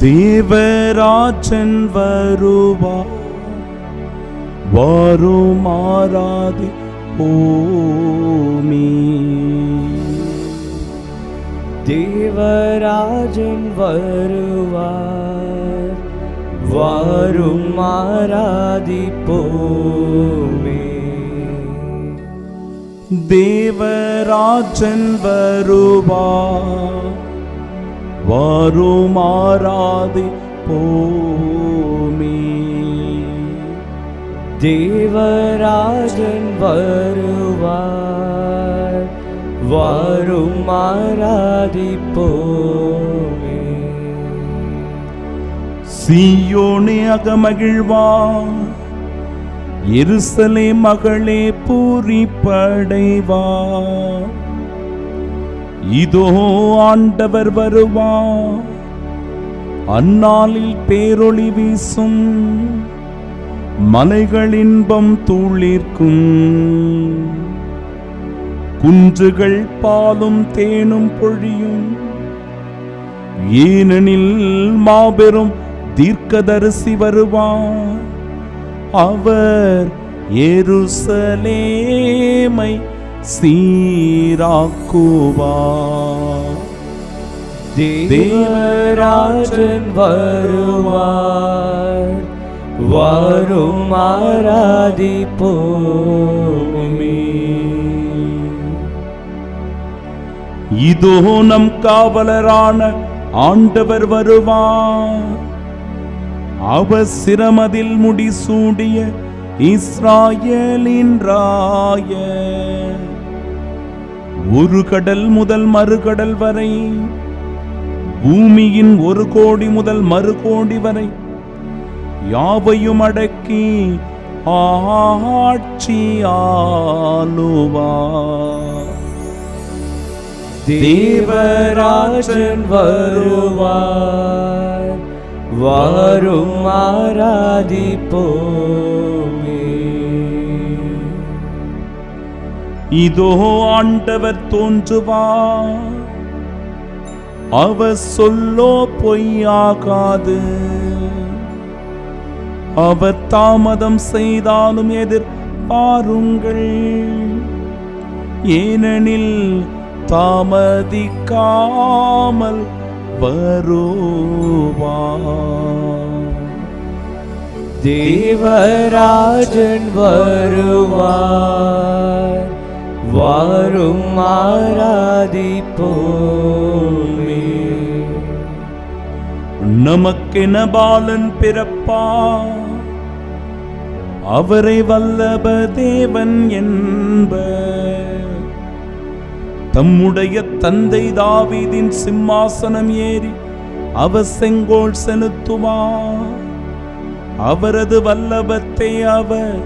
தேவராஜன் வருவார், வாரும் ஆராதிப்போமே. தேவராஜன் வருவார், வாரும் ஆராதிப்போமே. தேவராஜன் வருவார், வாரும் ஆராதிப்போமே. தேவராஜன் வருவார், வாரும் ஆராதிப்போமே. சீயோனே அகமகிழ்வார், எருசலேம் மகளே பூரிப்படைவார். இதோ ஆண்டவர் வருவார், அந்நாளில் பேரொளி வீசும், மலைகள் இன்பம் துளிர்க்கும். குன்றுகள் பாலும் தேனும் பொழியும், ஏனெனில் மாபெரும் தீர்க்கதரிசி வருவார். அவர் எருசலேமை சீராக்குவார். தேவராஜன் வருவார், வாரும் ஆராதிப்போமே. இதோ நம் காவலரான ஆண்டவர் வருவார். அவர் சிரமதில் முடிசூடிய இஸ்ராயேலின் ராயர். ஒரு கடல் முதல் மறுகடல் வரை, பூமியின் ஒரு கோடி முதல் மறு கோடி வரை யாவையும் அடக்கி ஆட்சி ஆளுவார். தேவராஜன் வருவார், வாரும் ஆராதிப்போமே. இதோ ஆண்டவர் தோன்றுவார், அவர் சொல்லோ பொய்யாகாது. அவர் தாமதம் செய்தாலும் எதிர்பாருங்கள், ஏனெனில் தாமதிக்காமல் வருவார். தேவராஜன் வருவார், வாரும் ஆராதிப்போமே. நமக்கென பாலன் பிறப்பார், அவரை வல்லப தேவன் என்பர். தம்முடைய தந்தை தாவீதின் சிம்மாசனம் ஏறி அவர் செங்கோல் செலுத்துவார். அவரது வல்லபத்தை அவர்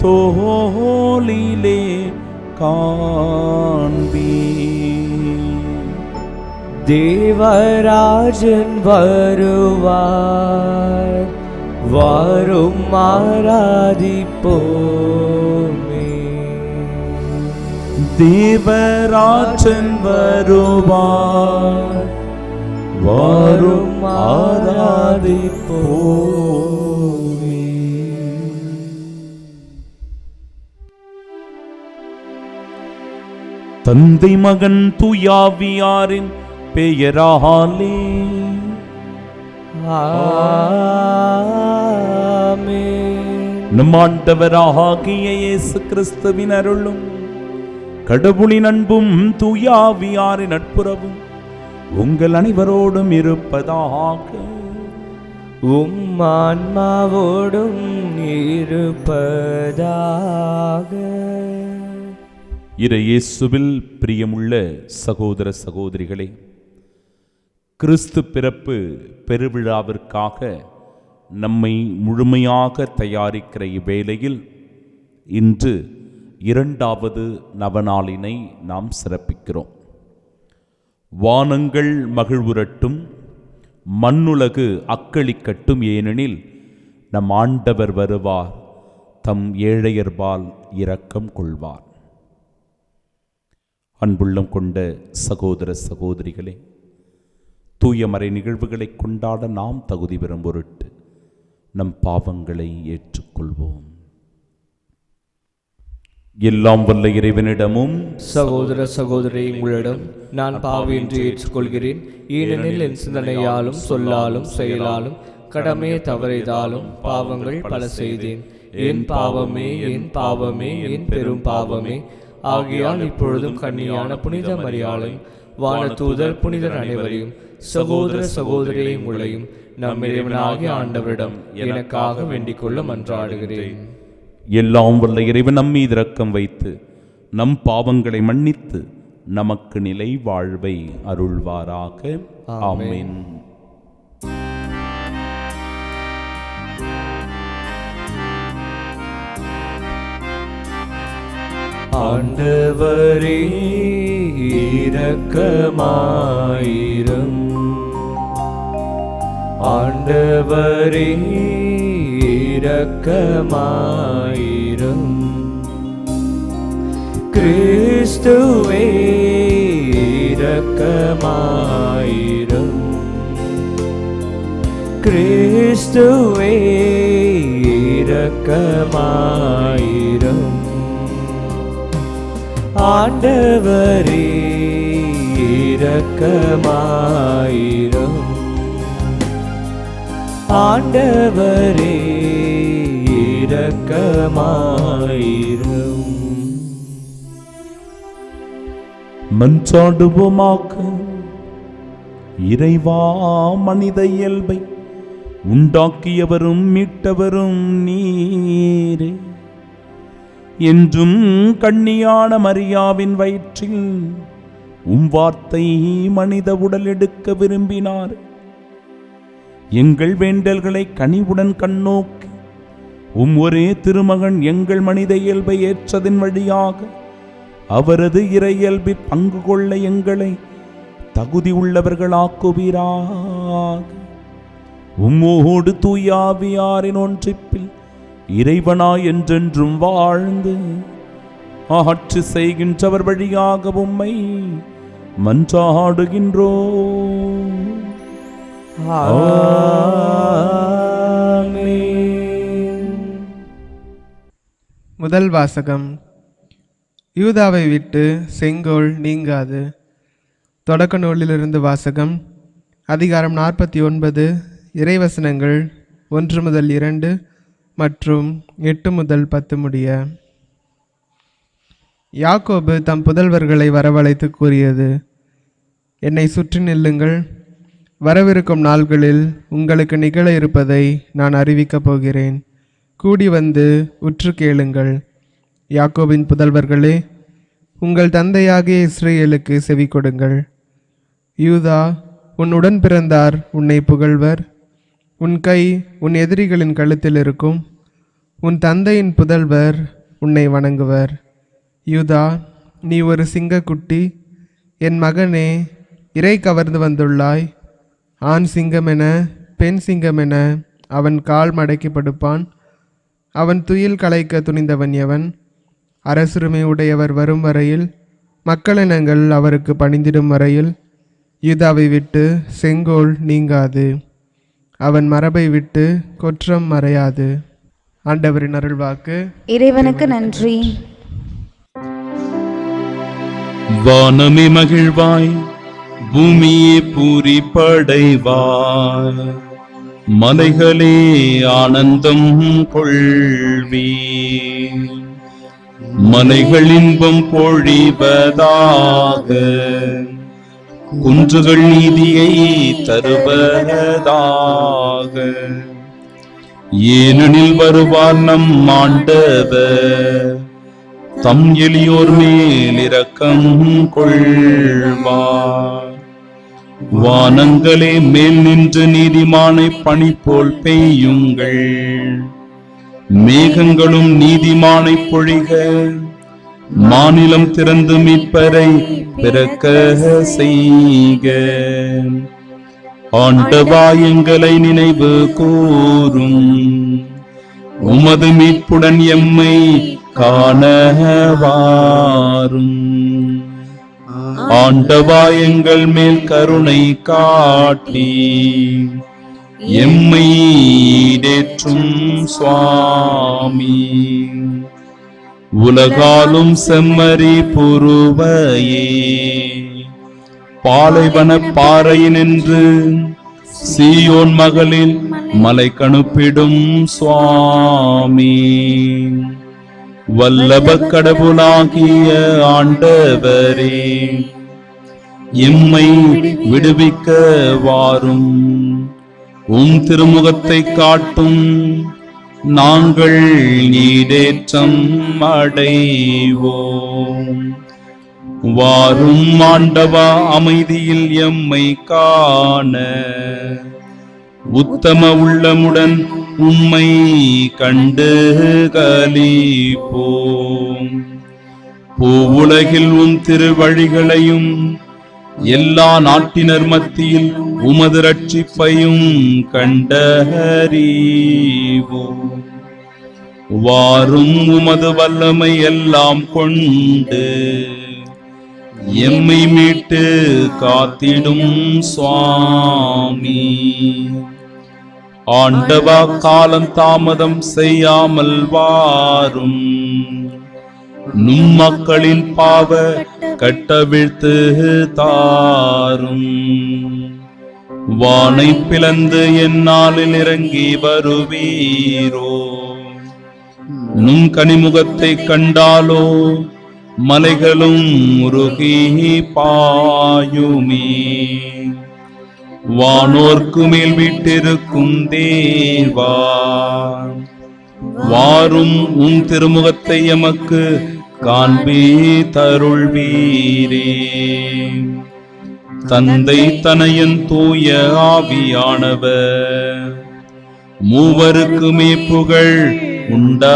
தோளிலே காண்பீர். தேவராஜன் வருவார், வாரும் ஆராதிப்போமே. தேவராஜன் வருவார், வாரும் ஆராதிப்போமே. தந்தை மகன் தூயாவியாரின் பெயராலே ஆமென். நம் ஆண்டவராகிய இயேசு கிறிஸ்துவின் அருளும் கடவுளின் அன்பும் தூயாவியாரின் நட்புறவும் உங்கள் அனைவரோடும் இருப்பதாக. உம் ஆன்மாவோடும் இருப்பதாக. இயேசுவில் பிரியமுள்ள சகோதர சகோதரிகளே, கிறிஸ்து பிறப்பு பெருவிழாவிற்காக நம்மை முழுமையாக தயாரிக்கிற இவ்வேளையில் இன்று 2வது நவநாளினை நாம் சிறப்பிக்கிறோம். வானங்கள் மகிழ்வுறட்டும், மண்ணுலகு அக்களிக்கட்டும், ஏனெனில் நம் ஆண்டவர் வருவார், தம் ஏழையர்பால் இரக்கம் கொள்வார். அன்புள்ளம் கொண்ட சகோதர சகோதரிகளே, தூயமறை நிகழ்வுகளை கொண்டாட நாம் தகுதி பெறும் பொருட்டு நம் பாவங்களை ஏற்றுக்கொள்வோம். எல்லாம் வல்ல இறைவனிடமும் சகோதர சகோதரி, உங்களிடம் நான் பாவி என்று ஏற்றுக்கொள்கிறேன். ஏனெனில் என் சிந்தனையாலும் சொல்லாலும் செயலாலும் கடமையை தவறியதாலும் பாவங்கள் பல செய்தேன். என் பாவமே, என் பாவமே, என் பெரும் பாவமே. ஆகையால் இப்பொழுதும் கன்னியான புனித மரியாளை, வானதூதர் புனிதர் அனைவரையும், சகோதர சகோதரியை உங்களையும் நம் இறைவனாகிய ஆண்டவரிடம் எனக்காக வேண்டிக் கொள்ள மன்றாடுகிறேன். எல்லாம் வல்ல இறைவன் நம் மீது இரக்கம் வைத்து நம் பாவங்களை மன்னித்து நமக்கு நிலை வாழ்வை அருள்வாராக. ஆமென். ஆண்டவரே இரக்கமாயிரும். ஆண்டவரே இரக்கமாயிரும். கிறிஸ்துவே இரக்கமாயிரும். கிறிஸ்துவே இரக்கமாயிரும். ஆண்டவரே இரக்கமாயிரும். ஆண்டவரே இரக்கமாயிரும். மன்றாடுவோமாக. இறைவா, மனித இயல்பை உண்டாக்கியவரும் மீட்டவரும் நீரே. என்றும் கன்னியான மரியாவின் வயிற்றில் வார்த்தை மனித உடல் எடுக்க விரும்பினார். எங்கள் வேண்டல்களை கனிவுடன் கண்ணோக்கி ஒரே திருமகன் எங்கள் மனித இயல்பை ஏற்றதின் வழியாக அவரது இறை இயல்பில் பங்கு கொள்ள எங்களை தகுதி உள்ளவர்களாக்குவீராக. உம்மோடு தூயாவியாரின் ஒன்றிப்பில் இறைவனாய் என்றென்றும் வாழ்ந்து ஆட்சி செய்கின்றவர் வழியாக உம்மை மன்றாடுகின்றோம். முதல் வாசகம். யூதாவை விட்டு செங்கோல் நீங்காது. தொடக்க நூலிலிருந்து வாசகம். அதிகாரம் 49, இறைவசனங்கள் 1 முதல் 2 மற்றும் 8 முதல் 10 முடிய. யாக்கோபு தம் புதல்வர்களை வரவழைத்து கூறியது: என்னை சுற்றி நில்லுங்கள், வரவிருக்கும் நாள்களில் உங்களுக்கு நிகழ இருப்பதை நான் அறிவிக்கப் போகிறேன். கூடி வந்து உற்று கேளுங்கள். யாக்கோபின் புதல்வர்களே, உங்கள் தந்தையாகிய இஸ்ரேலுக்கு செவி கொடுங்கள். யூதா, உன் உடன் பிறந்தார் உன்னை புகழ்வர். உன் கை உன் எதிரிகளின் கழுத்தில் இருக்கும். உன் தந்தையின் புதல்வர் உன்னை வணங்குவர். யூதா, நீ ஒரு சிங்கக்குட்டி. என் மகனே, இறை கவர்ந்து வந்துள்ளாய். ஆண் சிங்கமென பெண் சிங்கமென அவன் கால் மடக்கி படுப்பான். அவன் துயில் களைக்க துணிந்தவன் எவன்? அரசுரிமை உடையவர் வரும் வரையில், மக்களினங்கள் அவருக்கு பணிந்திடும் வரையில் யூதாவை விட்டு செங்கோல் நீங்காது, அவன் மரபை விட்டு கொற்றம் மறையாது. ஆண்டவரின் அருள்வாக்கு. இறைவனுக்கு நன்றி. வானமே மகிழ்வாய், பூமியே பூரிப்படைவாய், மலைகளே ஆனந்தம் கொள்வீர். மலைகள் இன்பம் பொழிவதாக, குன்றுகள் நீதியை தருவதாக. ஏனெனில் வருவார் நம் ஆண்டவர், தம் எளியோர் மேல் இரக்கம் கொள்வார். வானங்களே, மேல் நின்று நீதிமானை பனி போல் பெய்யுங்கள். மேகங்களும் நீதிமானை பொழிக. மாநிலம் திறந்து மீட்பரை பிறக்க செய்க. ஆண்டவா, எங்களை நினைவு கூரும். உமது மீட்புடன் எம்மை காண வாரும். ஆண்டவா எங்கள் மேல் கருணை காட்டி எம்மை ஈடேற்றும் சுவாமி. உலகாலும் செம்மறி புருவையே பாலைவன பாறையினின்று சீயோன் மகளில் மலை கணுப்பிடும் சுவாமி. வல்லப கடவுளாகிய ஆண்டவரே எம்மை விடுவிக்க வாரும். திருமுகத்தை காட்டும் நாங்கள் ஈடேற்றம் அடைவோம். வாரும் ஆண்டவா, அமைதியில் எம்மை காண உத்தம உள்ளமுடன் உம்மை கண்டு களிப்போம். பூவுலகில் திருவழிகளையும் எல்லா நாட்டினர் மத்தியில் உமது ரட்சிப்பையும் கண்டறிவோம். வாரும் உமது வல்லமை எல்லாம் கொண்டு எம்மை மீட்டு காத்திடும் சுவாமி. ஆண்டவா, காலம் தாமதம் செய்யாமல் வாரும். நும் மக்களின் பாவ கட்டவிழ்த்து தாரும். வானை பிளந்து எந்நாளில் இறங்கி வருவீரோ. நும் கனிமுகத்தை கண்டாலோ மலைகளும் உருகி பாயுமே. வானோர்க்கு மேல் வீட்டிருக்கும் தேவா, வாரும் திருமுகத்தை எமக்கு காண்பி தருள்வீரே. தந்தை தனையன் தூய ஆவியானவர் மூவருக்குமே புகழ் உண்டாவதாக.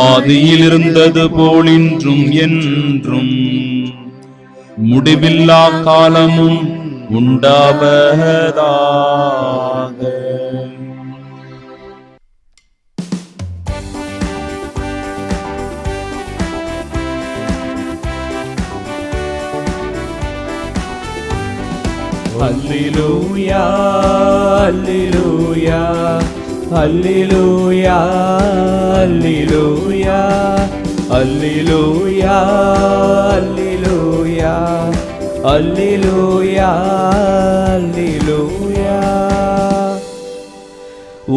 ஆதியில் இருந்தது போல் இன்றும் என்றும் முடிவில்லா காலமும் உண்டாவதாக. அல்லேலூயா அல்லேலூயா அல்லேலூயா அல்லேலூயா அல்லேலூயா அல்லேலூயா அல்லேலூயா அல்லேலூயா.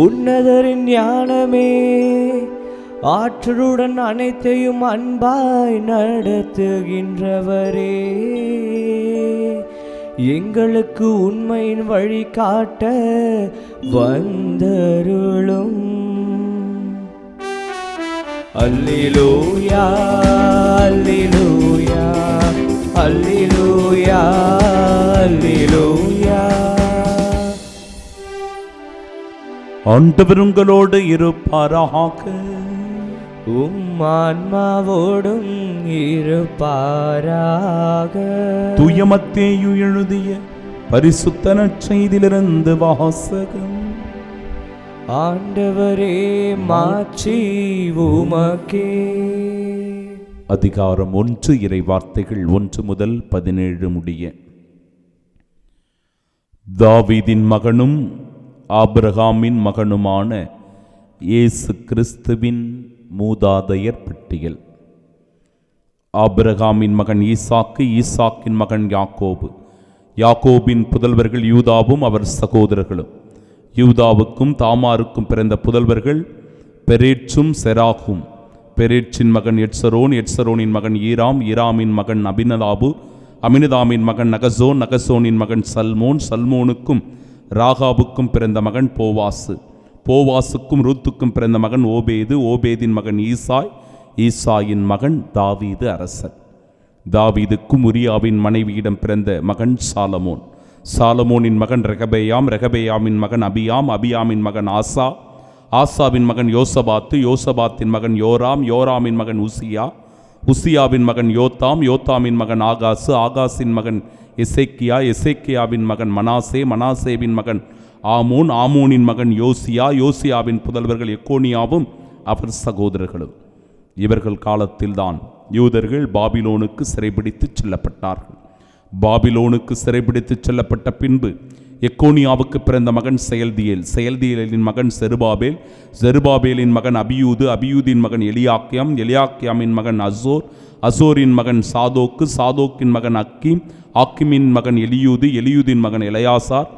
உன்னதரின் ஞானமே, ஆற்றலுடன் அனைத்தையும் அன்பாய் நடத்துகின்றவரே, எங்களுக்கு உண்மையின் வழி காட்ட வந்தருளும். அல்லேலூயா அல்லேலூயா அல்லேலூயா அல்லேலூயா. ஆண்டவர் உங்களோடு இருப்பாராக. ஆன்மாவோடும் இருப்பாராக. தூய மத்தேயு எழுதிய பரிசுத்த நற்செய்தியிலிருந்து வாசகம். ஆண்டவரே, மாட்சி உமக்கே. அதிகாரம் 1, இறை வார்த்தைகள் 1 முதல் 17 முடிய. தாவீதின் மகனும் ஆபிரகாமின் மகனுமான இயேசு கிறிஸ்துவின் மூதாதையர் பட்டியல். ஆபிரகாமின் மகன் ஈசாக்கு, ஈசாக்கின் மகன் யாக்கோபு, யாக்கோபின் புதல்வர்கள் யூதாவும் அவர் சகோதரர்களும். யூதாவுக்கும் தாமாருக்கும் பிறந்த புதல்வர்கள் பெரேட்சும் செராகும். பெரேட்சின் மகன் எட்சரோன், எட்சரோனின் மகன் ஈராம், ஈராமின் மகன் அபினதாபு, அமினதாமின் மகன் நகசோன், நகசோனின் மகன் சல்மோன், சல்மோனுக்கும் ராகாபுக்கும் பிறந்த மகன் போவாசு, போவாசுக்கும் ரூத்துக்கும் பிறந்த மகன் ஓபேது, ஓபேதின் மகன் ஈசாய், ஈசாயின் மகன் தாவீது அரசர். தாவீதுக்கும் உரியாவின் மனைவியிடம் பிறந்த மகன் சாலமோன், சாலமோனின் மகன் ரெகபேயாம், ரெகபேயாமின் மகன் அபியாம், அபியாமின் மகன் ஆசா, ஆசாவின் மகன் யோசபாத்து, யோசபாத்தின் மகன் யோராம், யோராமின் மகன் உசியா, உசியாவின் மகன் யோத்தாம், யோத்தாமின் மகன் ஆகாசு, ஆகாசின் மகன் எசேக்கியா, எசேக்கியாவின் மகன் மனாசே, மனாசேவின் மகன் ஆமோன், ஆமோனின் மகன் யோசியா, யோசியாவின் புதல்வர்கள் எக்கோனியாவும் அவர் சகோதரர்களும். இவர்கள் காலத்தில்தான் யூதர்கள் பாபிலோனுக்கு சிறைபிடித்துச் செல்லப்பட்டார்கள். பாபிலோனுக்கு சிறைபிடித்துச் செல்லப்பட்ட பின்பு எக்கோனியாவுக்கு பிறந்த மகன் செயல்தியேல், செயல்தியேலின் மகன் செருபாபேல், செருபாபேலின் மகன் அபியூது, அபியூதின் மகன் எலியாக்கியாம், எலியாக்கியாமின் மகன் அசோர், அசோரின் மகன் சாதோக்கு, சாதோக்கின் மகன் அக்கீம், ஆக்கிமின் மகன் எலியூது, எலியூதின் மகன் எலையாசார்,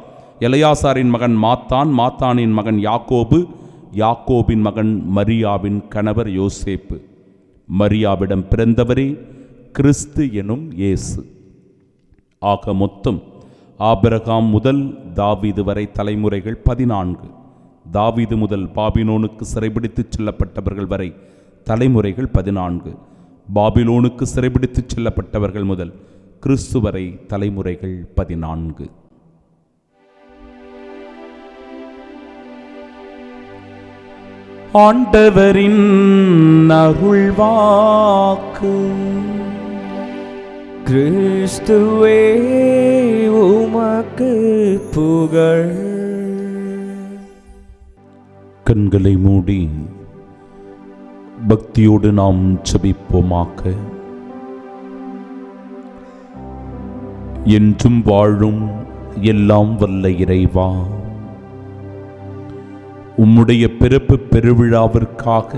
எலையாசாரின் மகன் மாத்தான், மாத்தானின் மகன் யாக்கோபு, யாக்கோபின் மகன் மரியாவின் கணவர் யோசேப்பு. மரியாவிடம் பிறந்தவரே கிறிஸ்து எனும் இயேசு. ஆக மொத்தம் ஆபிரகாம் முதல் தாவீது வரை தலைமுறைகள் 14. தாவீது முதல் பாபிலோனுக்கு சிறைபிடித்துச் செல்லப்பட்டவர்கள் வரை தலைமுறைகள் 14. பாபிலோனுக்கு சிறைபிடித்துச் செல்லப்பட்டவர்கள் முதல் கிறிஸ்து வரை தலைமுறைகள் 14. ஆண்டவரின் அருள்வாக்கு. கிறிஸ்துவே உமக்கு புகழ். கண்களை மூடி பக்தியோடு நாம் ஜெபிப்போமாக. என்றும் வாழும் எல்லாம் வல்ல இறைவா, உம்முடைய பிறப்பு பெருவிழாவிற்காக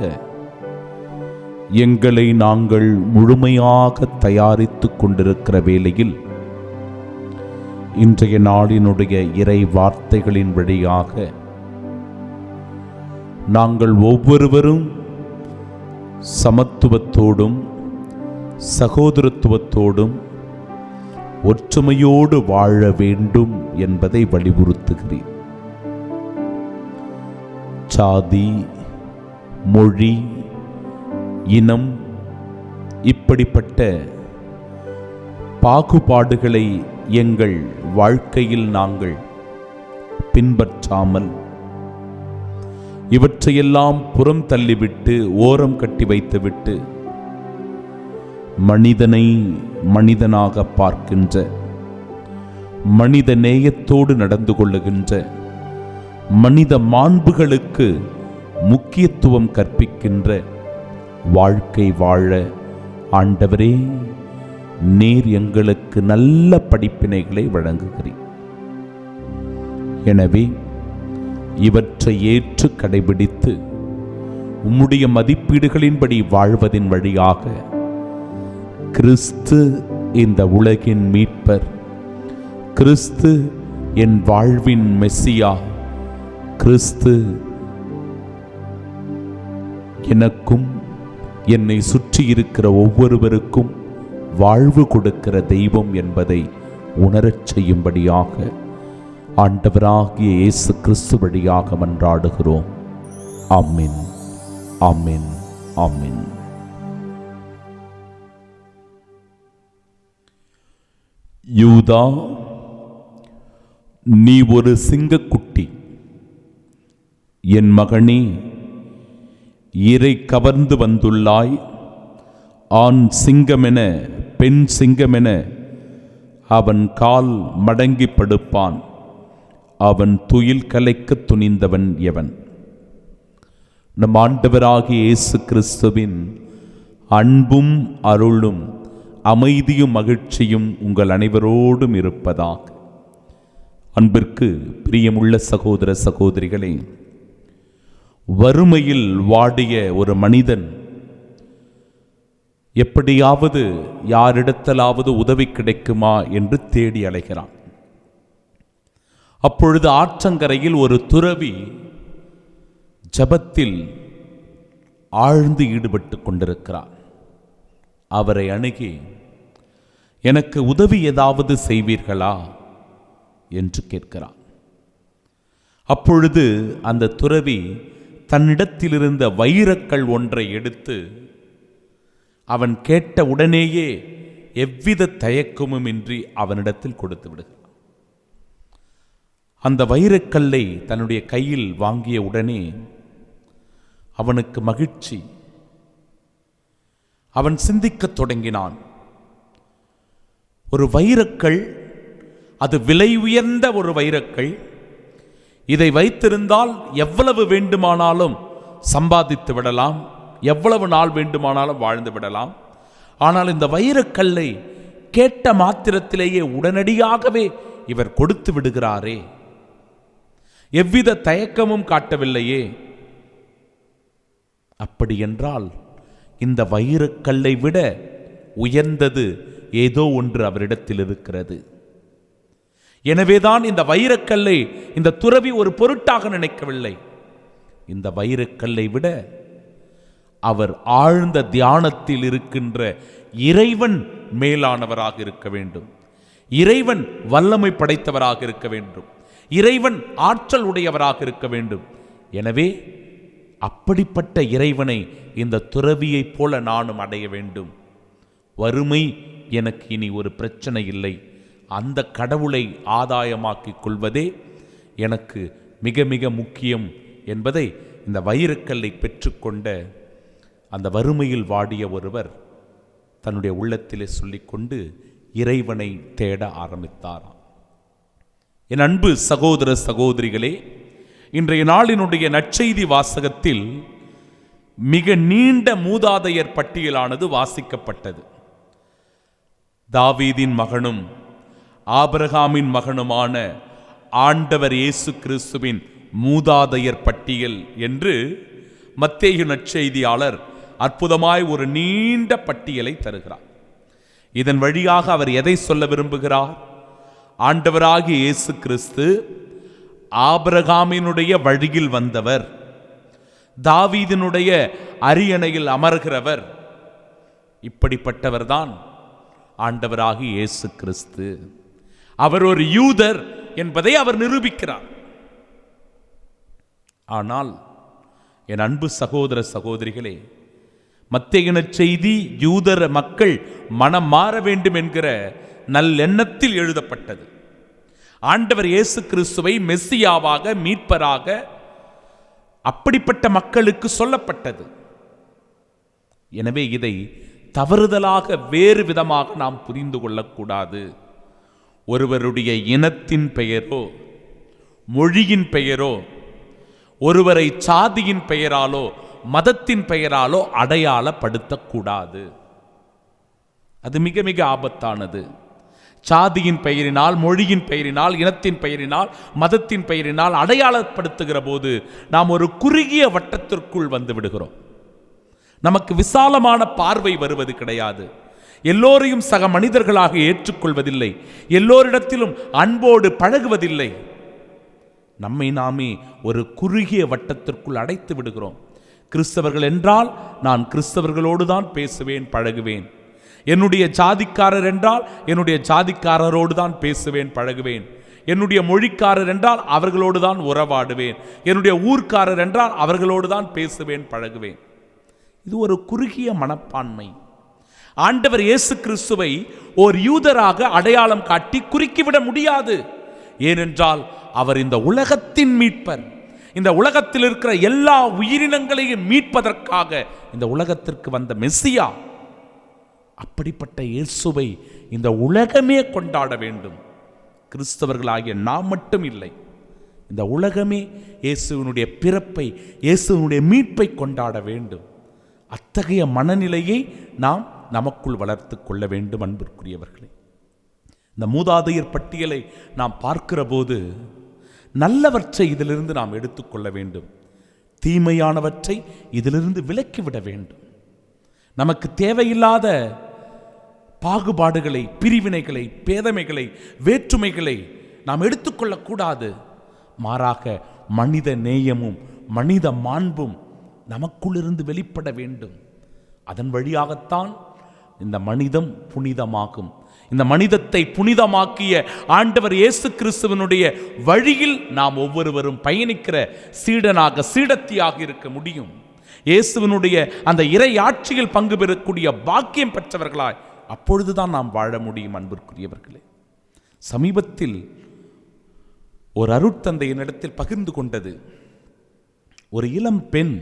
எங்களை நாங்கள் முழுமையாக தயாரித்துக் கொண்டிருக்கிற வேளையில் இன்றைய நாளினுடைய இறை வார்த்தைகளின் வழியாக நாங்கள் ஒவ்வொருவரும் சமத்துவத்தோடும் சகோதரத்துவத்தோடும் ஒற்றுமையோடு வாழ வேண்டும் என்பதை வலியுறுத்துகிறேன். சாதி, மொழி, இனம் இப்படிப்பட்ட பாகுபாடுகளை எங்கள் வாழ்க்கையில் நாங்கள் பின்பற்றாமல் இவற்றையெல்லாம் புறம் தள்ளிவிட்டு ஓரம் கட்டி வைத்துவிட்டு மனிதனை மனிதனாக பார்க்கின்ற, மனித நேயத்தோடு நடந்து கொள்ளுகின்ற, மனித மாண்புகளுக்கு முக்கியத்துவம் கற்பிக்கின்ற வாழ்க்கை வாழ ஆண்டவரே நீர் எங்களுக்கு நல்ல படிப்பினைகளை வழங்குகிறீர். எனவே இவற்றை ஏற்று கடைபிடித்து உம்முடைய மதிப்பீடுகளின்படி வாழ்வதின் வழியாக கிறிஸ்து இந்த உலகின் மீட்பர், கிறிஸ்து என் வாழ்வின் மெசியா, கிறிஸ்து எனக்கும் என்னை சுற்றி இருக்கிற ஒவ்வொருவருக்கும் வாழ்வு கொடுக்கிற தெய்வம் என்பதை உணரச் செய்யும்படியாக ஆண்டவராகிய இயேசு கிறிஸ்து வழியாக மன்றாடுகிறோம். ஆமென், ஆமென், ஆமென். யூதா, நீ ஒரு சிங்கக்குட்டி. என் மகனே, இறை கவர்ந்து வந்துள்ளாய். ஆண் சிங்கமென பெண் சிங்கமென அவன் கால் மடங்கி படுப்பான். அவன் துயில் கலைக்க துணிந்தவன் எவன்? நம் ஆண்டவராகிய இயேசு கிறிஸ்துவின் அன்பும் அருளும் அமைதியும் மகிழ்ச்சியும் உங்கள் அனைவரோடும் இருப்பதாக. அன்பிற்கு பிரியமுள்ள சகோதர சகோதரிகளே, வறுமையில் வாடிய ஒரு மனிதன் எப்படியாவது யாரிடத்திலாவது உதவி கிடைக்குமா என்று தேடி அலைகிறான். அப்பொழுது ஆற்றங்கரையில் ஒரு துறவி ஜபத்தில் ஆழ்ந்து ஈடுபட்டு கொண்டிருக்கிறார். அவரை அணுகி, எனக்கு உதவி ஏதாவது செய்வீர்களா என்று கேட்கிறார். அப்பொழுது அந்த துறவி தன்னிடத்தில் இருந்த வைரக்கல் ஒன்றை எடுத்து அவன் கேட்ட உடனேயே எவ்வித தயக்கமும் இன்றி அவனிடத்தில் கொடுத்து விடுகிறான். அந்த வைரக்கல்லை தன்னுடைய கையில் வாங்கிய உடனே அவனுக்கு மகிழ்ச்சி. அவன் சிந்திக்கத் தொடங்கினான். ஒரு வைரக்கல், அது விலை உயர்ந்த ஒரு வைரக்கல். இதை வைத்திருந்தால் எவ்வளவு வேண்டுமானாலும் சம்பாதித்து விடலாம், எவ்வளவு நாள் வேண்டுமானாலும் வாழ்ந்து விடலாம். ஆனால் இந்த வைரக்கல்லை கேட்ட மாத்திரத்திலேயே உடனடியாகவே இவர் கொடுத்து விடுகிறாரே, எவ்வித தயக்கமும் காட்டவில்லையே. அப்படி என்றால் இந்த வைரக்கல்லை விட உயர்ந்தது ஏதோ ஒன்று அவரிடத்தில் இருக்கிறது. எனவேதான் இந்த வைரக்கல்லை இந்த துறவி ஒரு பொருட்டாக நினைக்கவில்லை. இந்த வைரக்கல்லை விட அவர் ஆழ்ந்த தியானத்தில் இருக்கின்ற இறைவன் மேலானவராக இருக்க வேண்டும். இறைவன் வல்லமை படைத்தவராக இருக்க வேண்டும். இறைவன் ஆற்றல் உடையவராக இருக்க வேண்டும். எனவே அப்படிப்பட்ட இறைவனை இந்த துறவியைப் போல நானும் அடைய வேண்டும். வறுமை எனக்கு இனி ஒரு பிரச்சனை இல்லை. அந்த கடவுளை ஆதாயமாக்கிக் கொள்வதே எனக்கு மிக மிக முக்கியம் என்பதை இந்த வைரக்கல்லை பெற்றுக்கொண்ட அந்த வறுமையில் வாடிய ஒருவர் தன்னுடைய உள்ளத்திலே சொல்லிக்கொண்டு இறைவனை தேட ஆரம்பித்தாராம். என் அன்பு சகோதர சகோதரிகளே, இன்றைய நாளினுடைய நற்செய்தி வாசகத்தில் மிக நீண்ட மூதாதையர் பட்டியலானது வாசிக்கப்பட்டது. தாவீதின் மகனும் ஆபிரகாமின் மகனுமான ஆண்டவர் இயேசு கிறிஸ்துவின் மூதாதையர் பட்டியல் என்று மத்தேயு நற்செய்தியாளர் அற்புதமாய் ஒரு நீண்ட பட்டியலை தருகிறார். இதன் வழியாக அவர் எதை சொல்ல விரும்புகிறார்? ஆண்டவராகிய இயேசு கிறிஸ்து ஆபிரகாமினுடைய வழியில் வந்தவர், தாவீதினுடைய அரியணையில் அமர்கிறவர். இப்படிப்பட்டவர்தான் ஆண்டவராகிய இயேசு கிறிஸ்து. அவர் ஒரு யூதர் என்பதை அவர் நிரூபிக்கிறார். ஆனால் என் அன்பு சகோதர சகோதரிகளே, மத்தேயு நற்செய்தி யூதர மக்கள் மனம் மாற வேண்டும் என்கிற நல்லெண்ணத்தில் எழுதப்பட்டது. ஆண்டவர் இயேசு கிறிஸ்துவை மெஸ்ஸியாவாக, மீட்பராக அப்படிப்பட்ட மக்களுக்கு சொல்லப்பட்டது. எனவே இதை தவறுதலாக வேறு விதமாக நாம் புரிந்து கொள்ளக்கூடாது. ஒருவருடைய இனத்தின் பெயரோ, மொழியின் பெயரோ, ஒருவரை சாதியின் பெயராலோ, மதத்தின் பெயராலோ அடையாளப்படுத்தக்கூடாது. அது மிக மிக ஆபத்தானது. சாதியின் பெயரினால், மொழியின் பெயரினால், இனத்தின் பெயரினால், மதத்தின் பெயரினால் அடையாளப்படுத்துகிற போது நாம் ஒரு குறுகிய வட்டத்திற்குள் வந்து விடுகிறோம். நமக்கு விசாலமான பார்வை வருவது கிடையாது. எல்லோரையும் சக மனிதர்களாக ஏற்றுக்கொள்வதில்லை. எல்லோரிடத்திலும் அன்போடு பழகுவதில்லை. நம்மை நாமே ஒரு குறுகிய வட்டத்திற்குள் அடைத்து விடுகிறோம். கிறிஸ்தவர்கள் என்றால் நான் கிறிஸ்தவர்களோடு தான் பேசுவேன், பழகுவேன். என்னுடைய ஜாதிக்காரர் என்றால் என்னுடைய ஜாதிக்காரரோடு தான் பேசுவேன், பழகுவேன். என்னுடைய மொழிக்காரர் என்றால் அவர்களோடு தான் உறவாடுவேன். என்னுடைய ஊர்க்காரர் என்றால் அவர்களோடு தான் பேசுவேன், பழகுவேன். இது ஒரு குறுகிய மனப்பான்மை. ஆண்டவர் இயேசு கிறிஸ்துவை ஓர் யூதராக அடையாளம் காட்டி குறுக்கிவிட முடியாது. ஏனென்றால் அவர் இந்த உலகத்தின் மீட்பர். இந்த உலகத்தில் இருக்கிற எல்லா உயிரினங்களையும் மீட்பதற்காக இந்த உலகத்திற்கு வந்த மெஸ்ஸியா. அப்படிப்பட்ட இயேசுவை இந்த உலகமே கொண்டாட வேண்டும். கிறிஸ்தவர்களாகிய நாம் மட்டும் இல்லை, இந்த உலகமே இயேசுவினுடைய பிறப்பை, இயேசுவினுடைய மீட்பை கொண்டாட வேண்டும். அத்தகைய மனநிலையை நாம் நமக்குள் வளர்த்து கொள்ள வேண்டும். அன்பிற்குரியவர்களே, இந்த மூதாதையர் பட்டியலை நாம் பார்க்கிற போது நல்லவற்றை இதிலிருந்து நாம் எடுத்துக்கொள்ள வேண்டும், தீமையானவற்றை இதிலிருந்து விலக்கிவிட வேண்டும். நமக்கு தேவையில்லாத பாகுபாடுகளை, பிரிவினைகளை, பேதமைகளை, வேற்றுமைகளை நாம் எடுத்துக்கொள்ளக்கூடாது. மாறாக மனித நேயமும் மனித மாண்பும் நமக்குள்ளிருந்து வெளிப்பட வேண்டும். அதன் வழியாகத்தான் இந்த மனிதம் புனிதமாகும். இந்த மனிதத்தை புனிதமாக்கிய ஆண்டவர் இயேசு கிறிஸ்துவனுடைய வழியில் நாம் ஒவ்வொருவரும் பயணிக்கிற சீடனாக, சீடத்தியாக இருக்க முடியும். இயேசுவினுடைய அந்த இறை ஆட்சியில் பங்கு பெறக்கூடிய பாக்கியம் பெற்றவர்களாய் அப்பொழுதுதான் நாம் வாழ முடியும். அன்பிற்குரியவர்களே, சமீபத்தில் ஒரு அருட்தந்தை என்னிடத்தில் பகிர்ந்து கொண்டது, ஒரு இளம் பெண்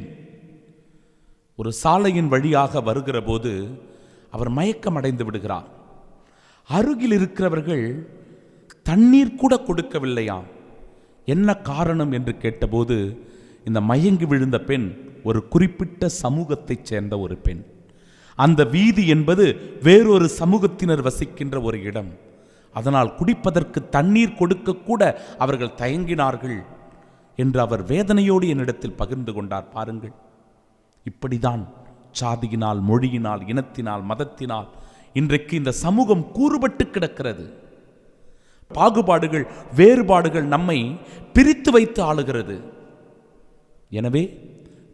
ஒரு சாலையின் வழியாக வருகிற போது அவர் மயக்கம் அடைந்து விடுகிறார். அருகில் இருக்கிறவர்கள் தண்ணீர் கூட கொடுக்கவில்லையாம். என்ன காரணம் என்று கேட்டபோது, இந்த மயங்கி விழுந்த பெண் ஒரு குறிப்பிட்ட சமூகத்தைச் சேர்ந்த ஒரு பெண். அந்த வீதி என்பது வேறொரு சமூகத்தினர் வசிக்கின்ற ஒரு இடம். அதனால் குடிப்பதற்கு தண்ணீர் கொடுக்க கூட அவர்கள் தயங்கினார்கள் என்று அவர் வேதனையோடு என்னிடத்தில் பகிர்ந்து கொண்டார். பாருங்கள், இப்படிதான் சாதியினால், மொழியினால், இனத்தினால், மதத்தினால் இன்றைக்கு இந்த சமூகம் கூறுபட்டு கிடக்கிறது. பாகுபாடுகள், வேறுபாடுகள் நம்மை பிரித்து வைத்து ஆளுகிறது. எனவே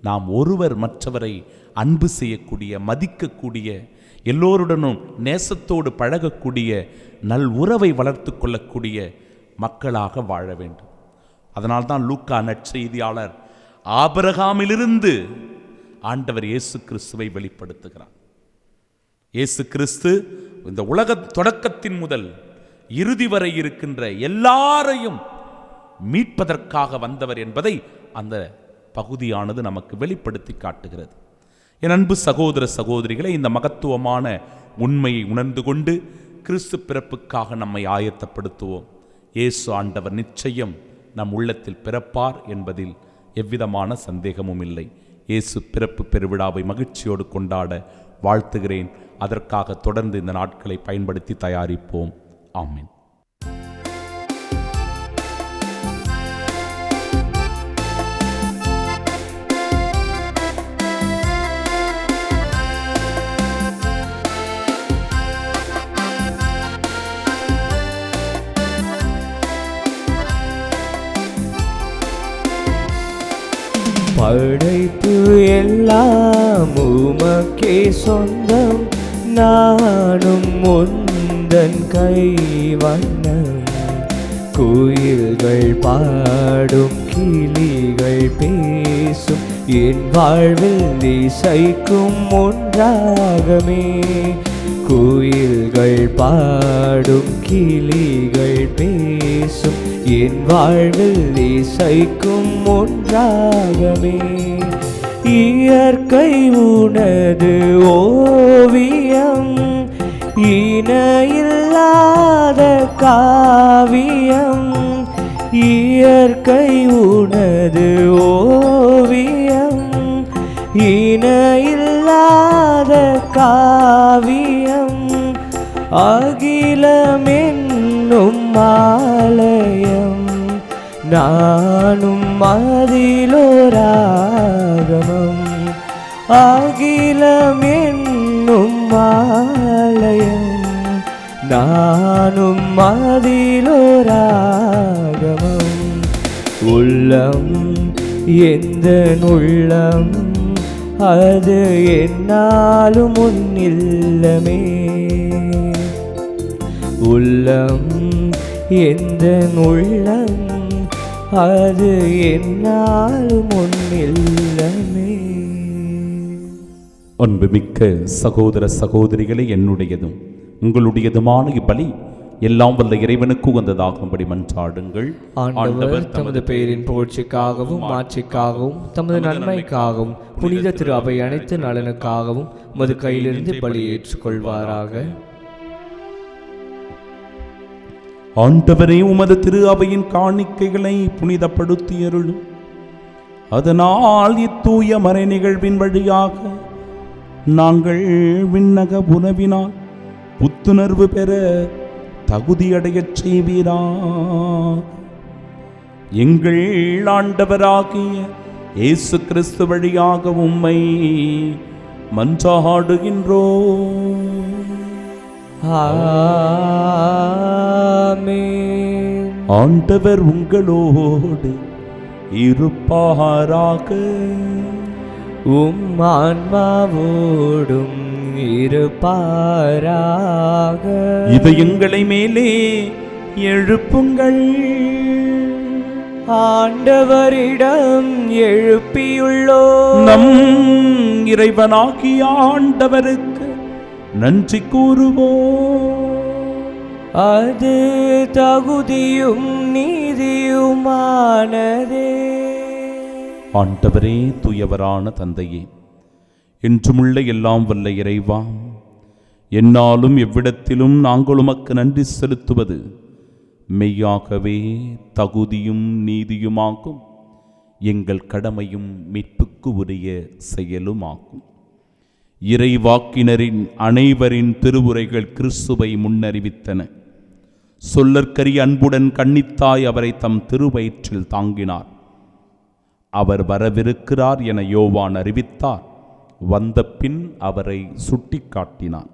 நாம் ஒருவர் மற்றவரை அன்பு செய்யக்கூடிய, மதிக்கக்கூடிய, எல்லோருடனும் நேசத்தோடு பழகக்கூடிய, நல் உறவை வளர்த்து கொள்ளக்கூடிய மக்களாக வாழ வேண்டும். அதனால்தான் லூக்கா நற்செய்தியாளர் ஆபிரகாமிலிருந்து ஆண்டவர் இயேசு கிறிஸ்துவை வெளிப்படுத்துகிறார். இயேசு கிறிஸ்து இந்த உலக தொடக்கத்தின் முதல் இறுதி வரை இருக்கின்ற எல்லாரையும் மீட்பதற்காக வந்தவர் என்பதை அந்த பகுதியானது நமக்கு வெளிப்படுத்தி காட்டுகிறது. என் அன்பு சகோதர சகோதரிகளை, இந்த மகத்துவமான உண்மையை உணர்ந்து கொண்டு கிறிஸ்து பிறப்புக்காக நம்மை ஆயத்தப்படுத்துவோம். இயேசு ஆண்டவர் நிச்சயம் நம் உள்ளத்தில் பிறப்பார் என்பதில் எவ்விதமான சந்தேகமும் இல்லை. இயேசு பிறப்பு பெருவிழாவை மகிழ்ச்சியோடு கொண்டாட வாழ்த்துகிறேன். அதற்காக தொடர்ந்து இந்த நாட்களை பயன்படுத்தி தயாரிப்போம். ஆமென். படைப்பு எல்லாம் உமக்கே சொந்தம், நானும் முந்தன் கைவண்ணம். குயில்கள் பாடும், கிளிகள் பேசும், என் வாழ்வில் இசைக்கும் ஒன்றாகமே. குயில்கள் பாடும், கிளிகள் பேசும், என் வாழ்வில் இசைக்கும் ஒன்றாகமே. இயற்கை உனது ஓவியம், இணையில்லாத காவியம். இயற்கை உனது ஓவியம், இணையில்லாத காவியம். அகிலமென்னும் ஆலயம், நானும் அதிலோராகமம். அகிலமென்னும் ஆலயம், நானும் அதிலோராகமம். உள்ளம் எந்த உள்ளம், அது என்னாலும் உன்னில்லமே. உள்ளம் எந்த உள்ளம், அது என்னாலும் உன்னில்லமே. அன்புமிக்க சகோதர சகோதரிகளை, என்னுடையதும் உங்களுடையதுமான இப்பலி எல்லாம் வல்ல இறைவனுக்கு உகந்ததாகும்படி மன்றாடுங்கள். ஆண்டவர் தமது பெயரின் புகழ்ச்சிக்காகவும் மாட்சிக்காகவும் தமது நன்மைக்காகவும் புனித திரு அவை அனைத்து நலனுக்காகவும் உமது கையிலிருந்து பலி ஏற்றுக்கொள்வாராக. ஆண்டவரே, உமது திரு அவையின் காணிக்கைகளை புனிதப்படுத்தியருளும். அதனால் இத்தூய மறை நிகழ்வின் வழியாக நாங்கள் விண்ணக உணவினால் புத்துணர்வு பெற தகுதியடையச் செய்வீராக. எங்கள் ஆண்டவராகிய இயேசு கிறிஸ்து வழியாக உம்மை மன்றாடுகின்றோம். ஆமென். ஆண்டவர் உங்களோடு இருப்பாராக. உம் ஆன்மாவோடும் இருப்பாராக. இதயங்களை மேலே எழுப்புங்கள். ஆண்டவரிடம் எழுப்பியுள்ளோம். நம் இறைவனாகிய ஆண்டவருக்கு நன்றி கூறுவோம். அது தகுதியும் நீதியுமானதே. ஆண்டவரே, தூயவரான தந்தையே, என்றுமுள்ள எல்லாம் வல்ல இறைவா, என்னாலும் எவ்விடத்திலும் நாங்கள் உமக்கு நன்றி செலுத்துவது மெய்யாகவே தகுதியும் நீதியுமாகும். எங்கள் கடமையும் மீட்புக்கு உரிய செயலுமாகும். இறைவாக்கினரின் அனைவரின் திருவுரைகள் கிறிஸ்துவை முன்னறிவித்தன. சொல்லற்கரிய அன்புடன் கன்னித்தாய் அவரை தம் திருவயிற்றில் தாங்கினார். அவர் வரவிருக்கிறார் என யோவான் அறிவித்தார். வந்த பின் அவரை சுட்டி காட்டினார்.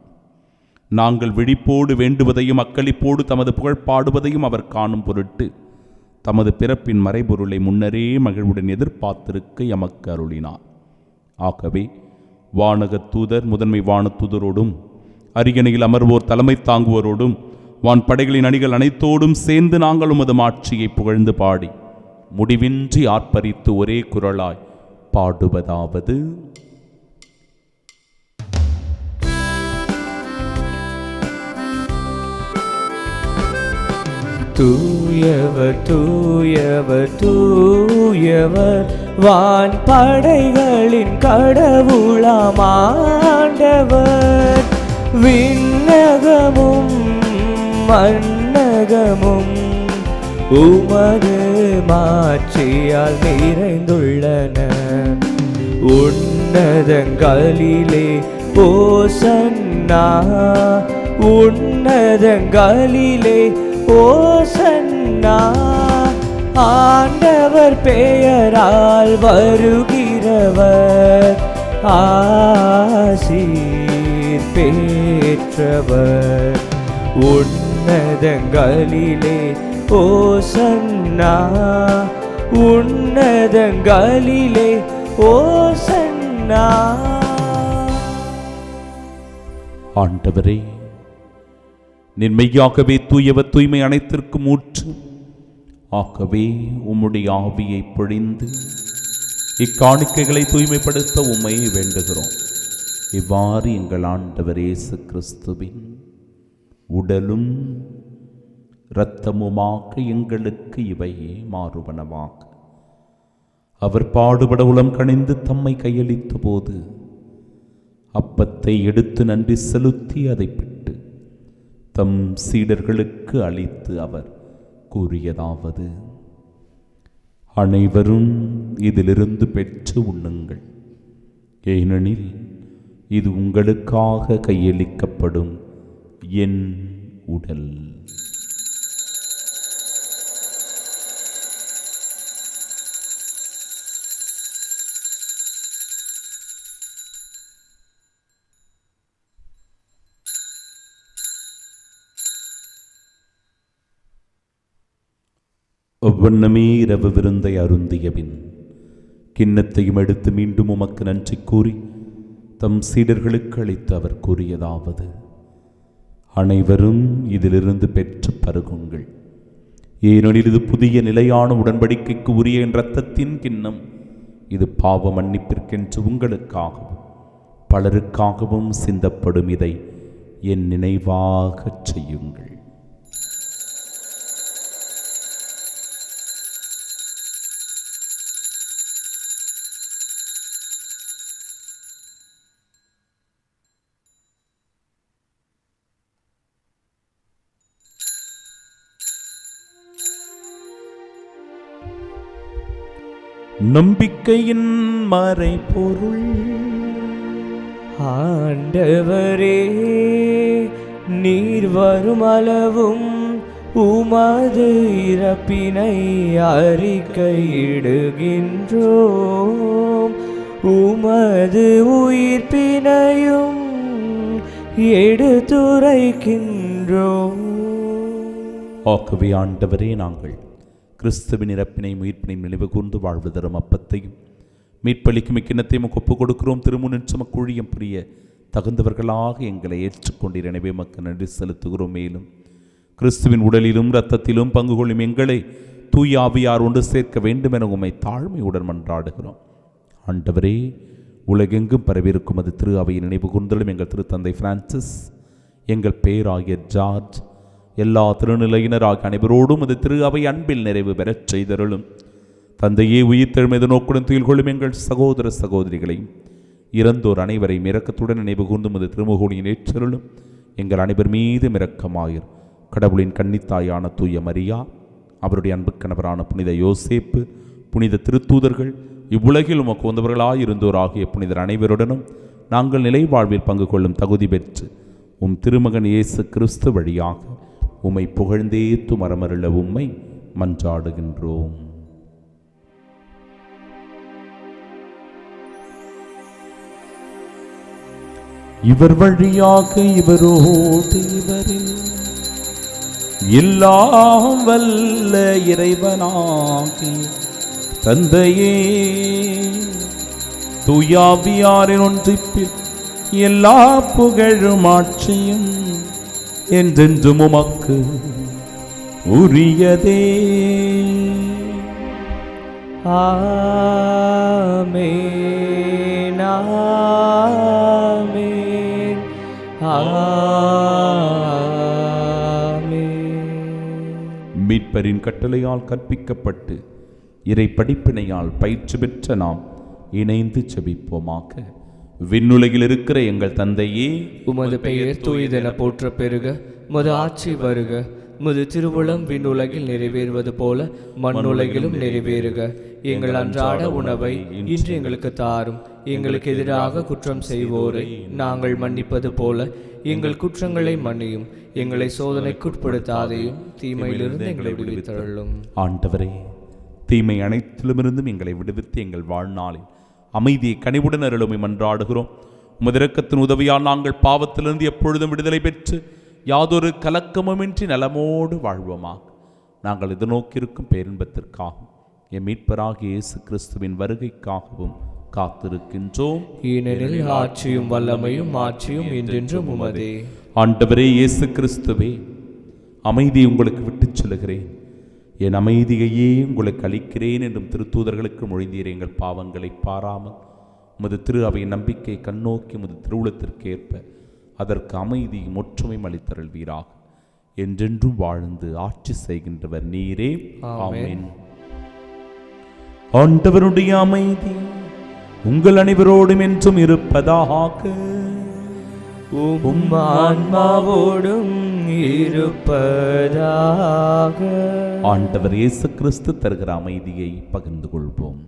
நாங்கள் விழிப்போடு வேண்டுவதையும் அக்களிப்போடு தமது புகழ் பாடுவதையும் அவர் காணும் பொருட்டு தமது பிறப்பின் மறைபொருளை முன்னரே மகிழ்வுடன் எதிர்பார்த்திருக்க எமக்கு அருளினார். ஆகவே வானகத் தூதர் முதன்மை வானத்தூதரோடும் அரியணையில் அமர்வோர் தலைமை தாங்குவோரோடும் வான் படைகளின் அணிகள் அனைத்தோடும் சேர்ந்து நாங்கள் உமது மாட்சியை புகழ்ந்து பாடி முடிவின்றி ஆர்ப்பரித்து ஒரே குரலாய் பாடுவதாவது: தூயவர் தூயவர் தூயவர் வான் படைகளின் கடவுளாம் ஆண்டவர். விண்ணகமும் மண்ணகமும் உமது மாட்சியால் நிறைந்துள்ளன. உன்னதங்களிலே ஓசன்னா, உன்னதங்களிலே ஓசன்னா. ஆண்டவர் பெயரால் வருகிறவர் ஆசீர் பெற்றவர். உன்னதங்களிலே ஓசன்னா, உன்னதங்களிலே ஓசன்னா. ஆண்டவரே, நிர்மையாகவே தூயவர், தூய்மை அனைத்திற்கும் ஊற்று. ஆகவே உம்முடைய ஆவியை பொழிந்து இக்காணிக்கைகளை தூய்மைப்படுத்த உம்மை வேண்டுகிறோம். இவ்வாறு எங்கள் ஆண்டவர் இயேசு கிறிஸ்துவின் உடலும் இரத்தமுமாக எங்களுக்கு இவை மாறுவனவாக. அவர் பாடுபட உளம் கனிந்து தம்மை கையளித்த போது அப்பத்தை எடுத்து நன்றி செலுத்தி அதை பிட்டு தம் சீடர்களுக்கு அளித்து அவர் கூறியதாவது: அனைவரும் இதிலிருந்து பெற்று உண்ணுங்கள், ஏனெனில் இது உங்களுக்காக கையளிக்கப்படும் என் உடல். ஒவ்வொன்னமே இரவு விருந்தை அருந்தியபின் கிண்ணத்தையும் எடுத்து மீண்டும் உமக்கு நன்றி கூறி தம் சீடர்களுக்கு அளித்து அவர் கூறியதாவது: அனைவரும் இதிலிருந்து பெற்று பருகுங்கள், ஏனெனில் இது புதிய நிலையான உடன்படிக்கைக்கு உரிய என் இரத்தத்தின் கிண்ணம். இது பாவ மன்னிப்பிற்கென்று உங்களுக்காகவும் பலருக்காகவும் சிந்தப்படும். இதை என் நினைவாகச் செய்யுங்கள். நம்பிக்கையின் மறைபொருள். ஆண்டவரே, நீர் வரும் அளவும் உமது இறப்பினை அறிக்கையிடுகின்றோம், உமது உயிர்ப்பினையும் எடுத்துரைக்கின்றோம். ஆகவே ஆண்டவரே, நாங்கள் கிறிஸ்துவின் இறப்பினை உயிர்ப்பினை நினைவு கூர்ந்து வாழ்வு தரும் அப்பத்தையும் மீட்பளிக்கும் இக்கிண்ணத்தையும் ஒப்புக் கொடுக்கிறோம். திருமுன்னின்று ஊழியம் புரிய தகுந்தவர்களாக எங்களை ஏற்றுக்கொண்டீர். எனவே மக்கள் நன்றி செலுத்துகிறோம். மேலும் கிறிஸ்துவின் உடலிலும் இரத்தத்திலும் பங்கு கொள்ளும் எங்களை தூய ஆவியார் ஒன்று சேர்க்க வேண்டும் என உம்மை தாழ்மையுடன் மன்றாடுகிறோம். ஆண்டவரே, உலகெங்கும் பரவியிருக்கும் அது திரு அவையை நினைவு கூர்ந்தலும் எங்கள் திருத்தந்தை பிரான்சிஸ், எங்கள் பேராயர் ஜார்ஜ், எல்லா திருநிலையினராக அனைவரோடும் அது திரு அவை அன்பில் நிறைவு பெறச் செய்தருளும். தந்தையே, உயிர்த்தெழும் நோக்குடன் துயில் கொள்ளும் எங்கள் சகோதர சகோதரிகளையும் இறந்தோர் அனைவரையும் இரக்கத்துடன் நினைவு கூர்ந்தும் அது திருமுகோடியின் ஏற்றருளும். எங்கள் அனைவர் மீதும் இரக்கமாயிர். கடவுளின் கன்னித்தாயான தூய மரியா, அவருடைய அன்பு கணவரான புனித யோசேப்பு, புனித திருத்தூதர்கள், இவ்வுலகில் உமக்கு வந்தவர்களாயிருந்தோராகிய புனிதர் அனைவருடனும் நாங்கள் நிலை வாழ்வில் பங்கு கொள்ளும் தகுதி பெற்று உம் திருமகன் இயேசு கிறிஸ்து வழியாக உம்மை புகழ்ந்தேத்து மரமருள உம்மை மன்றாடுகின்றோம். இவர் வழியாக இவரோடு இவரில் எல்லாம் வல்ல இறைவனாகி தந்தையே தூயாவியாரின் ஒன்றிப்பில் எல்லா புகழும் ஆட்சியும் என்றென்றும் உமக்கு உரியதே. ஆமென், ஆமென், ஆமென். மீட்பரின் கட்டளையால் கற்பிக்கப்பட்டு இறை படிப்பினையால் பயிற்சி பெற்ற நாம் இணைந்து செபிப்போமாக. விண்ணுலகில் இருக்கிற எங்கள் தந்தையே, உமது பெயர் தூயதென போற்ற பெருக, உமது ஆட்சி வருக, உமது திருவுளம் விண்ணுலகில் நிறைவேறுவது போல மண்ணுலகிலும் நிறைவேறுக. எங்கள் அன்றாட உணவை இன்று எங்களுக்கு தாரும். எங்களுக்கு எதிராக குற்றம் செய்வோரை நாங்கள் மன்னிப்பது போல எங்கள் குற்றங்களை மன்னியும். எங்களை சோதனைக்குட்படுத்தாதையும் தீமையிலிருந்து எங்களை விடுவித்தருளும். ஆண்டவரே, தீமை அனைத்திலுமிருந்தும் எங்களை விடுவித்து எங்கள் வாழ்நாளில் அமைதியை கனிவுடன் அருளுமை மன்றாடுகிறோம். உமது இரக்கத்தின் உதவியால் நாங்கள் பாவத்திலிருந்து எப்பொழுதும் விடுதலை பெற்று யாதொரு கலக்கமுமின்றி நலமோடு வாழ்வோமாக. நாங்கள் எதிர்நோக்கியிருக்கும் பேரின்பத்திற்காகவும் என் மீட்பராகிய இயேசு கிறிஸ்துவின் வருகைக்காகவும் காத்திருக்கின்றோம். ஏனெனில் ஆட்சியும் வல்லமையும் மாட்சியும் என்றென்றும் உமதே. ஆண்டவரே இயேசு கிறிஸ்துவே, அமைதியை உங்களுக்கு விட்டுச் சொல்லுகிறேன், என் அமைதியையே உங்களுக்கு அளிக்கிறேன் என்றும் திருத்தூதர்களுக்கு மொழிந்தீர். எங்கள் பாவங்களை பாராமல் உமது திரு அவையின் நம்பிக்கை கண்ணோக்கி உமது திருவுளத்திற்கு ஏற்ப அதற்கு அமைதியும் ஒற்றுமையும் அளித்தருள்வீராக. என்றென்றும் வாழ்ந்து ஆட்சி செய்கின்றவர் நீரே. ஆமென். ஆண்டவருடைய அமைதி உங்கள் அனைவரோடும் என்றும் இருப்பதாக. உம் ஆன்மாவோடும் இருப்பதாக. ஆண்டவர் இயேசு கிறிஸ்து தருகிற அமைதியை பகிர்ந்து கொள்வோம்.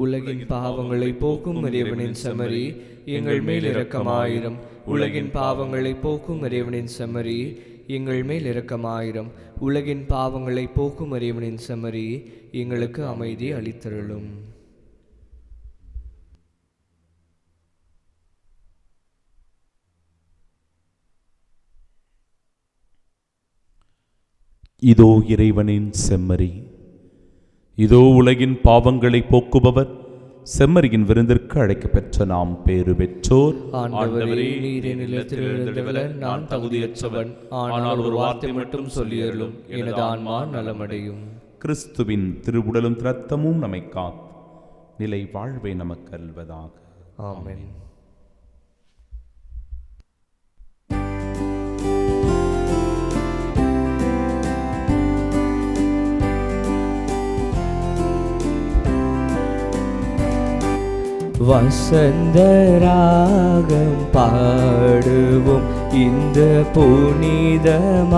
உலகின் பாவங்களை போக்கும் இறைவனின் செம்மறி, எங்கள் மேல் இரக்கமாயிரம். உலகின் பாவங்களை போக்கும் இறைவனின் செம்மறி, எங்கள் மேல் இரக்கமாயிரம். உலகின் பாவங்களை போக்கும் இறைவனின் செம்மறி, எங்களுக்கு அமைதி அளித்தருளும். இதோ இறைவனின் செம்மறி, இதோ உலகின் பாவங்களை போக்குபவர். செம்மறியின் விருந்திற்கு அழைக்கப் பெற்ற நாம் பேறு பெற்றோர். ஆண்டவரே, நீர் என் நிலத்தில் எழுந்தருள நான் தகுதியற்றவன். ஆனால் ஒரு வார்த்தை மட்டும் சொல்லியருளும், எனது ஆன்மா நலமடையும். கிறிஸ்துவின் திருவுடலும் இரத்தமும் நம்மை காத்து நிலை வாழ்வை நமக்கு அருள்வதாக. ஆமென். வசந்தராகம் பாடுவோம் இந்த புனிதமான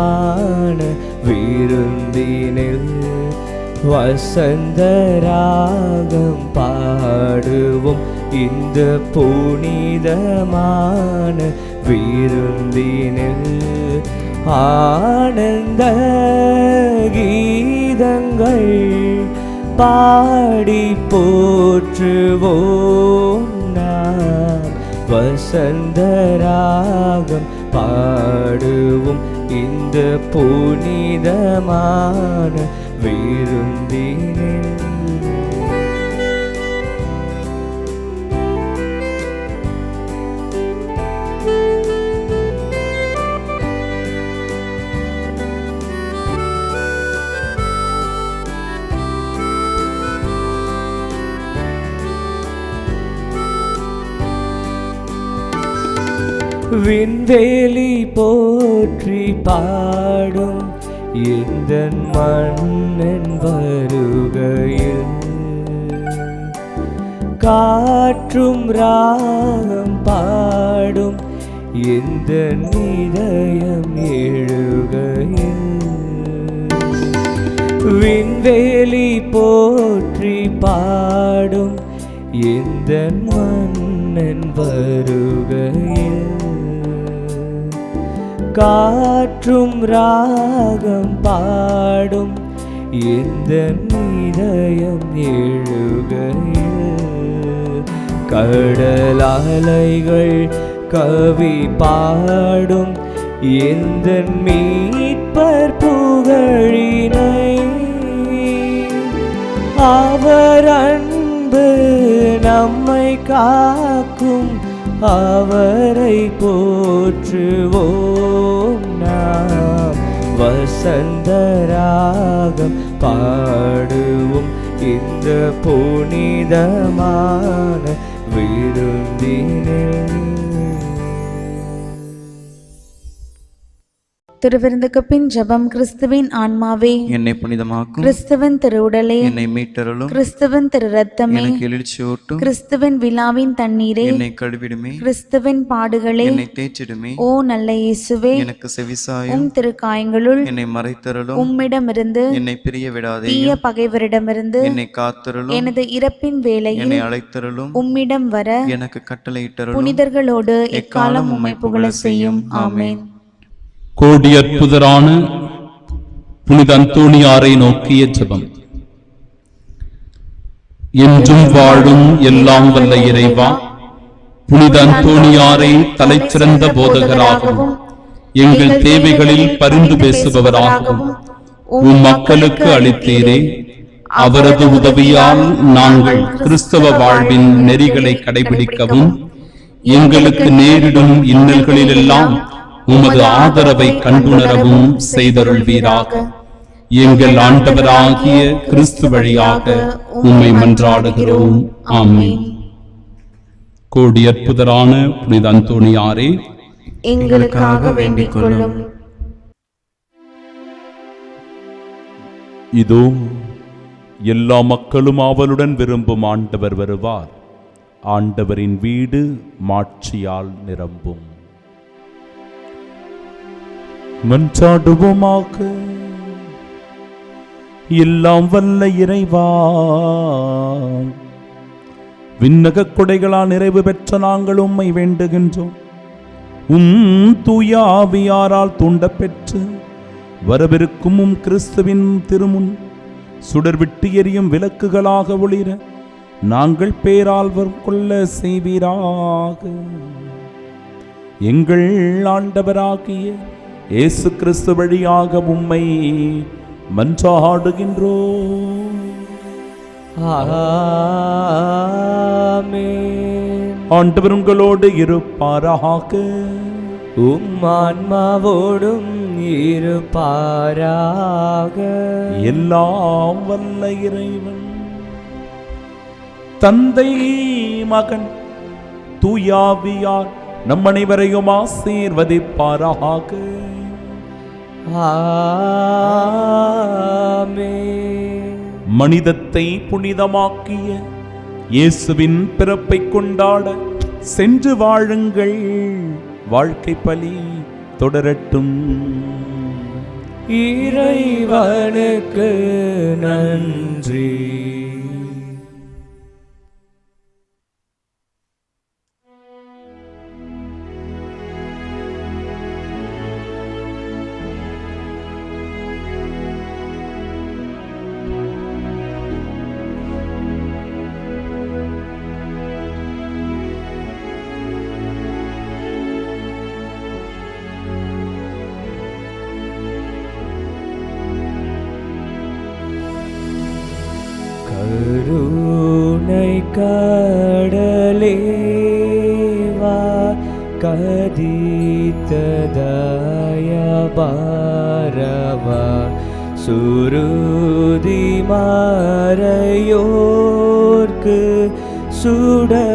விருந்தினில். வசந்தராகம் பாடுவோம் இந்த புனிதமான விருந்தினில். ஆனந்த கீதங்கள் பாடி போற்றுவோம் நாம். வசந்தராகம் பாடுவோம் இந்த புனிதமான விருந்தினில். விண்வெளி போற்றி பாடும் இந்த மன்னன் வருகையில். காற்றும் ராகம் பாடும் எந்த இதயம் எழுகையில் விண்வெளி போற்றி பாடும் எந்த மன்னன் வருகையில் காற்றும் ராகம் பாடும் எந்த இதயம் எழுகையில் கடல் அலைகள் கவி பாடும் எந்த மீட்பர் புகழினை அவர் அன்பு நம்மை காக்கும் அவரை போற்றுவோம் நாம் வசந்தராகம் பாடுவோம் இந்த புனிதமான விருந்தினில். திருவிருந்துக்கு பின் ஜெபம். கிறிஸ்துவின் ஆன்மாவே என்னை புனிதமாக்கும், கிறிஸ்துவின் திருவுடலே என்னை மீட்டருளும், கிறிஸ்துவின் திரு ரத்தமே எனக்கு எழுச்சியூட்டும், கிறிஸ்துவின் விழாவின் தண்ணீரே என்னை கழுவிடுமே, கிறிஸ்துவின் பாடுகளே என்னை தேய்ச்சிடுமே, ஓ நல்ல இயேசுவே எனக்கு செவிசாயும், உம் திருக்காயங்களுள் என்னை மறைத்தருளும், உம்மிடமிருந்து என்னை பிரிய விடாதே, தீய பகைவரிடமிருந்து என்னை காத்தருளும், எனது இறப்பின் வேளையில் என்னை அழைத்தருளும், உம்மிடம் வர எனக்கு கட்டளையிட்டருளும், புனிதர்களோடு எக்காலம் உம்மை புகழ செய்யும். ஆமென். கோடி அற்புதரான புனித அந்தோணியாரை நோக்கிய ஜெபம். என்றும் வாழும் எல்லாம் வல்ல இறைவா, புனித அந்தோணியாரை தலைச்சிறந்த போதகராகவும் எங்கள் தேவைகளில் பரிந்து பேசுபவராகவும் உம் மக்களுக்கு அளித்தீரே. அவரது உதவியால் நாங்கள் கிறிஸ்தவ வாழ்வின் நெறிகளை கடைபிடிக்கவும் எங்களுக்கு நேரிடும் இன்னல்களிலெல்லாம் உமது ஆதரவை கண்டுணரவும் செய்தருள்வீராக. எங்கள் ஆண்டவராகிய கிறிஸ்து வழியாக உம்மை மன்றாடுகிறோம். ஆமென். கோடி அற்புதரான புனித அந்தோணியாரே, எங்களுக்காக வேண்டிக் கொள்ளும். இதோ எல்லா மக்களும் ஆவலுடன் விரும்பும் ஆண்டவர் வருவார். ஆண்டவரின் வீடு மாட்சியால் நிரம்பும். மன்றாடுவோமாக. எல்லாம் வல்ல இறைவா, விண்ணக கொடைகளால் நிறைவு பெற்ற நாங்கள் உம்மை வேண்டுகின்றோம். தூய ஆவியாரால் தூண்டப் பெற்று வரவிருக்கும் கிறிஸ்துவின் திருமுன் சுடர்விட்டு எரியும் விளக்குகளாக ஒளிர நாங்கள் பேரால்வர் கொள்ள செய்வீராக. எங்கள் ஆண்டவராகிய இயேசு கிறிஸ்து வழியாக உம்மை மன்றாடுகின்றோம். ஆமென். ஆண்டவர் உங்களோடு இருப்பாராக. உம் ஆன்மாவோடும் இருப்பாராக. எல்லாம் வல்ல இறைவன் தந்தை, மகன், தூயாவியார் நம் அனைவரையும் ஆசீர்வதிப்பாராக. ஆமென். மனிதத்தை புனிதமாக்கிய இயேசுவின் பிறப்பை கொண்டாட சென்று வாழுங்கள். வாழ்க்கை பலி தொடரட்டும். இறைவனுக்கு நன்றி. கருணை கடலேவா கதித்ததயபாரவா சுருதி மாறையோர்க்கு சுடரொளியேவா.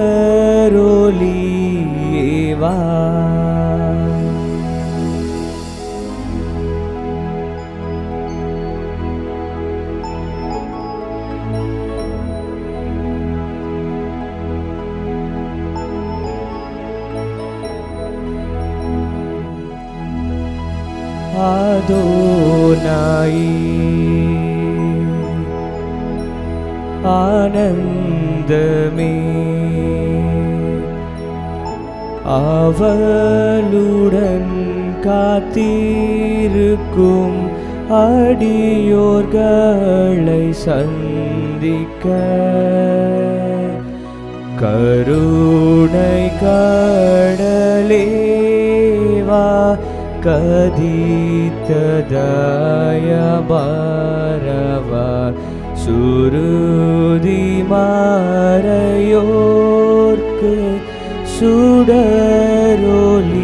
அதோனாயி ஆனந்தமே அவளுடன் காத்திருக்கும் அடியோர்களை சந்திக்க கருணை கடலேவா கதித்ததயபாரவா சுருதி மாறையோர்க்கு சுடரொளி